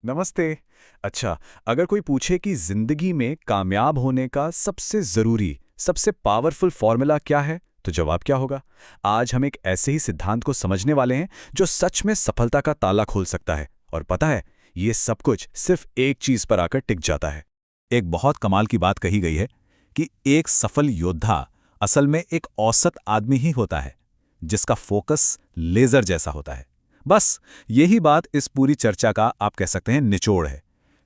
नमस्ते। अच्छा, अगर कोई पूछे कि जिंदगी में कामयाब होने का सबसे जरूरी, सबसे पावरफुल फॉर्मूला क्या है, तो जवाब क्या होगा? आज हम एक ऐसे ही सिद्धांत को समझने वाले हैं जो सच में सफलता का ताला खोल सकता है। और पता है, ये सब कुछ सिर्फ एक चीज पर आकर टिक जाता है। एक बहुत कमाल की बात कही गई है कि एक सफल योद्धा असल में एक औसत आदमी ही होता है, जिसका फोकस लेजर जैसा होता है। बस यही बात इस पूरी चर्चा का आप कह सकते हैं निचोड़ है।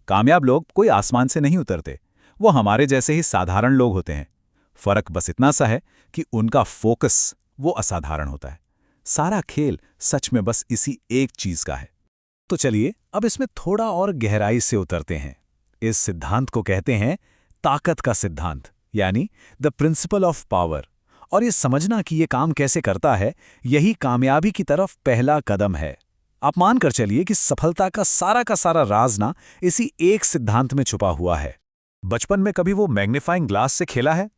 कामयाब लोग कोई आसमान से नहीं उतरते, वो हमारे जैसे ही साधारण लोग होते हैं। फर्क बस इतना सा है कि उनका फोकस वो असाधारण होता है। सारा खेल सच में बस इसी एक चीज का है। तो चलिए अब इसमें थोड़ा और गहराई से उतरते हैं। इस सिद्धांत को कहते हैं ताकत का सिद्धांत, यानी द प्रिंसिपल ऑफ पावर। और ये समझना कि ये काम कैसे करता है, यही कामयाबी की तरफ पहला कदम है। आप मानकर चलिए कि सफलता का सारा राज ना इसी एक सिद्धांत में छुपा हुआ है। बचपन में कभी वो मैग्नीफाइंग ग्लास से खेला है?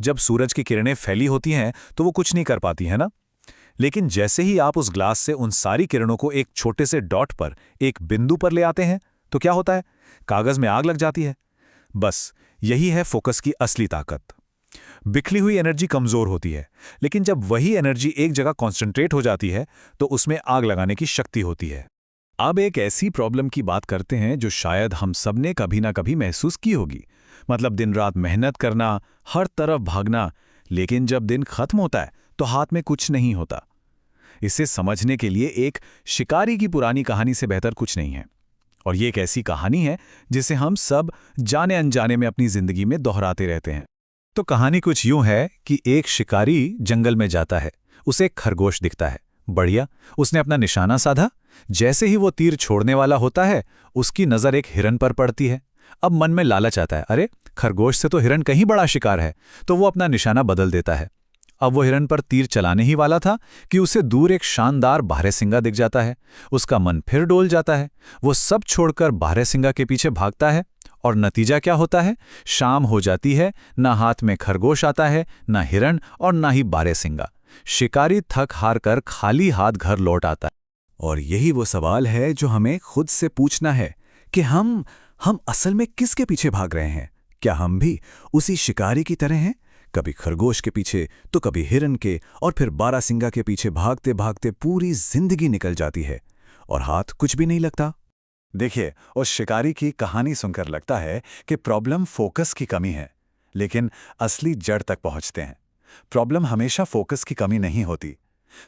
जब सूरज की किरणें फैली होती हैं तो वो कुछ नहीं कर पाती है ना। लेकिन जैसे ही आप उस ग्लास से उन सारी किरणों को एक छोटे से डॉट पर, एक बिंदु पर ले आते हैं, तो क्या होता है? कागज में आग लग जाती है। बस यही है फोकस की असली ताकत। बिखरी हुई एनर्जी कमजोर होती है, लेकिन जब वही एनर्जी एक जगह कॉन्सेंट्रेट हो जाती है तो उसमें आग लगाने की शक्ति होती है। अब एक ऐसी प्रॉब्लम की बात करते हैं जो शायद हम सब ने कभी ना कभी महसूस की होगी। मतलब दिन रात मेहनत करना, हर तरफ भागना, लेकिन जब दिन खत्म होता है तो हाथ में कुछ नहीं होता। इसे समझने के लिए एक शिकारी की पुरानी कहानी से बेहतर कुछ नहीं है। और ये एक ऐसी कहानी है जिसे हम सब जाने अनजाने में अपनी जिंदगी में दोहराते रहते हैं। तो कहानी कुछ यूं है कि एक शिकारी जंगल में जाता है। उसे एक खरगोश दिखता है। बढ़िया, उसने अपना निशाना साधा। जैसे ही वो तीर छोड़ने वाला होता है, उसकी नजर एक हिरन पर पड़ती है। अब मन में लालच आता है, अरे खरगोश से तो हिरन कहीं बड़ा शिकार है। तो वो अपना निशाना बदल देता है। अब वो हिरन पर तीर चलाने ही वाला था कि उसे दूर एक शानदार बारहसिंगा दिख जाता है। उसका मन फिर डोल जाता है। वो सब छोड़कर बारहसिंगा के पीछे भागता है। और नतीजा क्या होता है? शाम हो जाती है, ना हाथ में खरगोश आता है, ना हिरन और ना ही बारहसिंगा। शिकारी थक हार कर खाली हाथ घर लौट आता है। और यही वो सवाल है जो हमें खुद से पूछना है कि हम असल में किसके पीछे भाग रहे हैं? क्या हम भी उसी शिकारी की तरह हैं? कभी खरगोश के पीछे तो कभी हिरन के, और फिर बारहसिंगा के पीछे भागते भागते पूरी जिंदगी निकल जाती है और हाथ कुछ भी नहीं लगता। देखिए, उस शिकारी की कहानी सुनकर लगता है कि प्रॉब्लम फोकस की कमी है, लेकिन असली जड़ तक पहुंचते हैं। प्रॉब्लम हमेशा फोकस की कमी नहीं होती।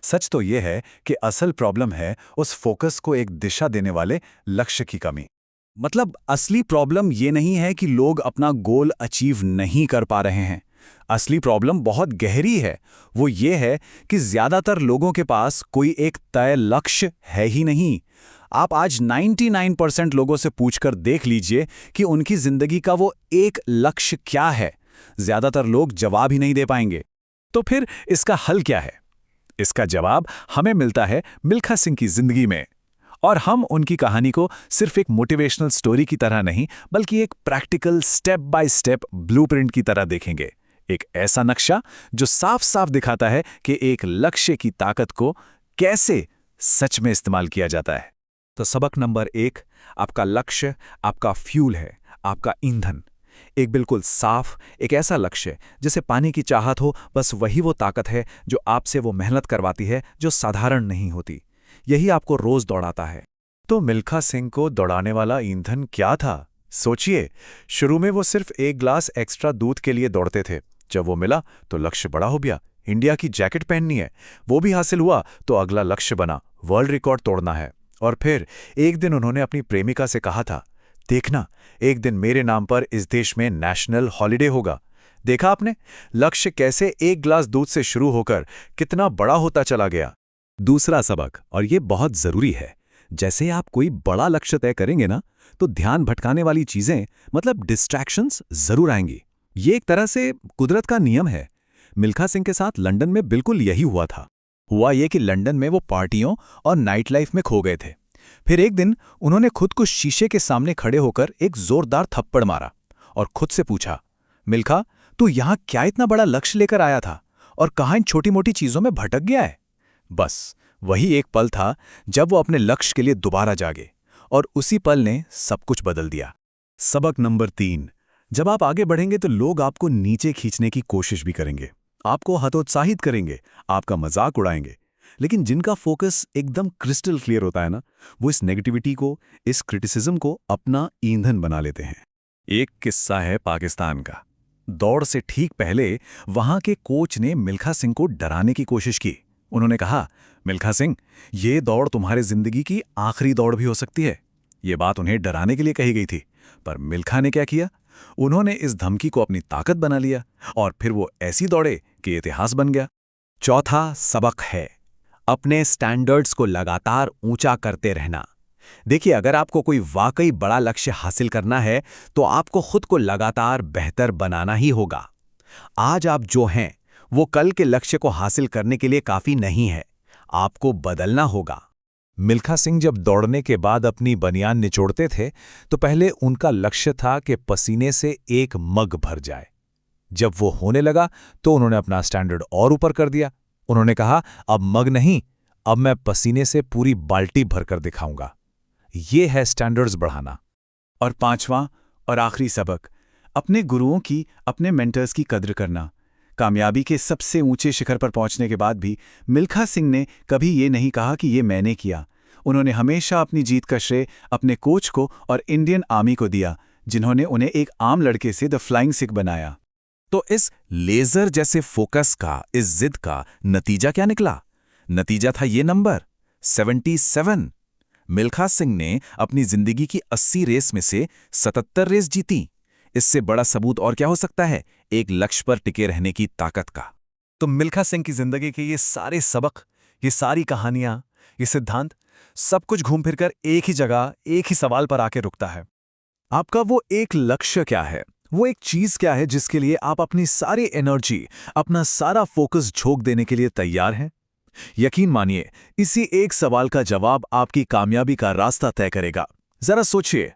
सच तो यह है कि असल प्रॉब्लम है उस फोकस को एक दिशा देने वाले लक्ष्य की कमी। मतलब असली प्रॉब्लम ये नहीं है कि लोग अपना गोल अचीव नहीं कर पा रहे हैं। असली प्रॉब्लम बहुत गहरी है। वो ये है कि ज्यादातर लोगों के पास कोई एक तय लक्ष्य है ही नहीं। आप आज 99% लोगों से पूछकर देख लीजिए कि उनकी जिंदगी का वो एक लक्ष्य क्या है। ज्यादातर लोग जवाब ही नहीं दे पाएंगे। तो फिर इसका हल क्या है? इसका जवाब हमें मिलता है मिल्खा सिंह की जिंदगी में। और हम उनकी कहानी को सिर्फ एक मोटिवेशनल स्टोरी की तरह नहीं, बल्कि एक practical step by step blueprint की तरह देखेंगे। एक ऐसा नक्शा जो साफ साफ दिखाता है कि एक लक्ष्य की ताकत को कैसे सच में इस्तेमाल किया जाता है। तो सबक नंबर 1, आपका लक्ष्य आपका फ्यूल है, आपका ईंधन। एक बिल्कुल साफ, एक ऐसा लक्ष्य जिसे पाने की चाहत हो, बस वही वो ताकत है जो आपसे वो मेहनत करवाती है जो साधारण नहीं होती। यही आपको रोज दौड़ाता है। तो मिल्खा सिंह को दौड़ाने वाला ईंधन क्या था? सोचिए, शुरू में वो सिर्फ एक ग्लास एक्स्ट्रा दूध के लिए दौड़ते थे। जब वो मिला तो लक्ष्य बड़ा हो गया। इंडिया की जैकेट पहननी है, वो भी हासिल हुआ तो अगला लक्ष्य बना, वर्ल्ड रिकॉर्ड तोड़ना है। और फिर एक दिन उन्होंने अपनी प्रेमिका से कहा था, देखना, एक दिन मेरे नाम पर इस देश में नेशनल हॉलिडे होगा। देखा आपने, लक्ष्य कैसे एक ग्लास दूध से शुरू होकर कितना बड़ा होता चला गया। दूसरा सबक, और ये बहुत जरूरी है, जैसे आप कोई बड़ा लक्ष्य तय करेंगे ना, तो ध्यान भटकाने वाली चीजें, मतलब डिस्ट्रैक्शंस, जरूर आएंगी। ये एक तरह से कुदरत का नियम है। मिल्खा सिंह के साथ लंदन में बिल्कुल यही हुआ था। हुआ ये कि लंदन में वो पार्टियों और नाइट लाइफ में खो गए थे। फिर एक दिन उन्होंने खुद को शीशे के सामने खड़े होकर एक जोरदार थप्पड़ मारा और खुद से पूछा, मिल्खा, तू यहां क्या इतना बड़ा लक्ष्य लेकर आया था और कहां इन छोटी मोटी चीजों में भटक गया है? बस वही एक पल था जब वो अपने लक्ष्य के लिए दोबारा जागे। और उसी पल ने सब कुछ बदल दिया। सबक नंबर 3, जब आप आगे बढ़ेंगे तो लोग आपको नीचे खींचने की कोशिश भी करेंगे, आपको हतोत्साहित करेंगे, आपका मजाक उड़ाएंगे। लेकिन जिनका फोकस एकदम क्रिस्टल क्लियर होता है ना, वो इस नेगेटिविटी को, इस क्रिटिसिज्म को अपना ईंधन बना लेते हैं। एक किस्सा है पाकिस्तान का। दौड़ से ठीक पहले वहां के कोच ने मिल्खा सिंह को डराने की कोशिश की। उन्होंने कहा, मिल्खा सिंह, ये दौड़ तुम्हारी जिंदगी की आखिरी दौड़ भी हो सकती है। ये बात उन्हें डराने के लिए कही गई थी, पर मिल्खा ने क्या किया? उन्होंने इस धमकी को अपनी ताकत बना लिया और फिर वो ऐसी दौड़े कि इतिहास बन गया। चौथा सबक है अपने स्टैंडर्ड्स को लगातार ऊंचा करते रहना। देखिए, अगर आपको कोई वाकई बड़ा लक्ष्य हासिल करना है तो आपको खुद को लगातार बेहतर बनाना ही होगा। आज आप जो हैं वो कल के लक्ष्य को हासिल करने के लिए काफी नहीं है, आपको बदलना होगा। मिल्खा सिंह जब दौड़ने के बाद अपनी बनियान निचोड़ते थे तो पहले उनका लक्ष्य था कि पसीने से एक मग भर जाए। जब वो होने लगा तो उन्होंने अपना स्टैंडर्ड और ऊपर कर दिया। उन्होंने कहा, अब मग नहीं, अब मैं पसीने से पूरी बाल्टी भरकर दिखाऊंगा। ये है स्टैंडर्ड्स बढ़ाना। और पांचवां और आखिरी सबक, अपने गुरुओं की, अपने मेंटर्स की कद्र करना। कामयाबी के सबसे ऊंचे शिखर पर पहुंचने के बाद भी मिल्खा सिंह ने कभी ये नहीं कहा कि ये मैंने किया। उन्होंने हमेशा अपनी जीत का श्रेय अपने कोच को और इंडियन आर्मी को दिया, जिन्होंने उन्हें एक आम लड़के से द फ्लाइंग सिख बनाया। तो इस लेजर जैसे फोकस का, इस जिद का नतीजा क्या निकला? नतीजा था ये नंबर 77। मिल्खा सिंह ने अपनी जिंदगी की 80 रेस में से 77 रेस जीती। इससे बड़ा सबूत और क्या हो सकता है एक लक्ष्य पर टिके रहने की ताकत का। तो मिल्खा सिंह की जिंदगी के ये सारे सबक, ये सारी कहानियां, ये सिद्धांत, सब कुछ घूम फिरकर एक ही जगह, एक ही सवाल पर आके रुकता है। आपका वो एक लक्ष्य क्या है? वो एक चीज क्या है जिसके लिए आप अपनी सारी एनर्जी, अपना सारा फोकस झोंक देने के लिए तैयार हैं? यकीन मानिए, इसी एक सवाल का जवाब आपकी कामयाबी का रास्ता तय करेगा। जरा सोचिए,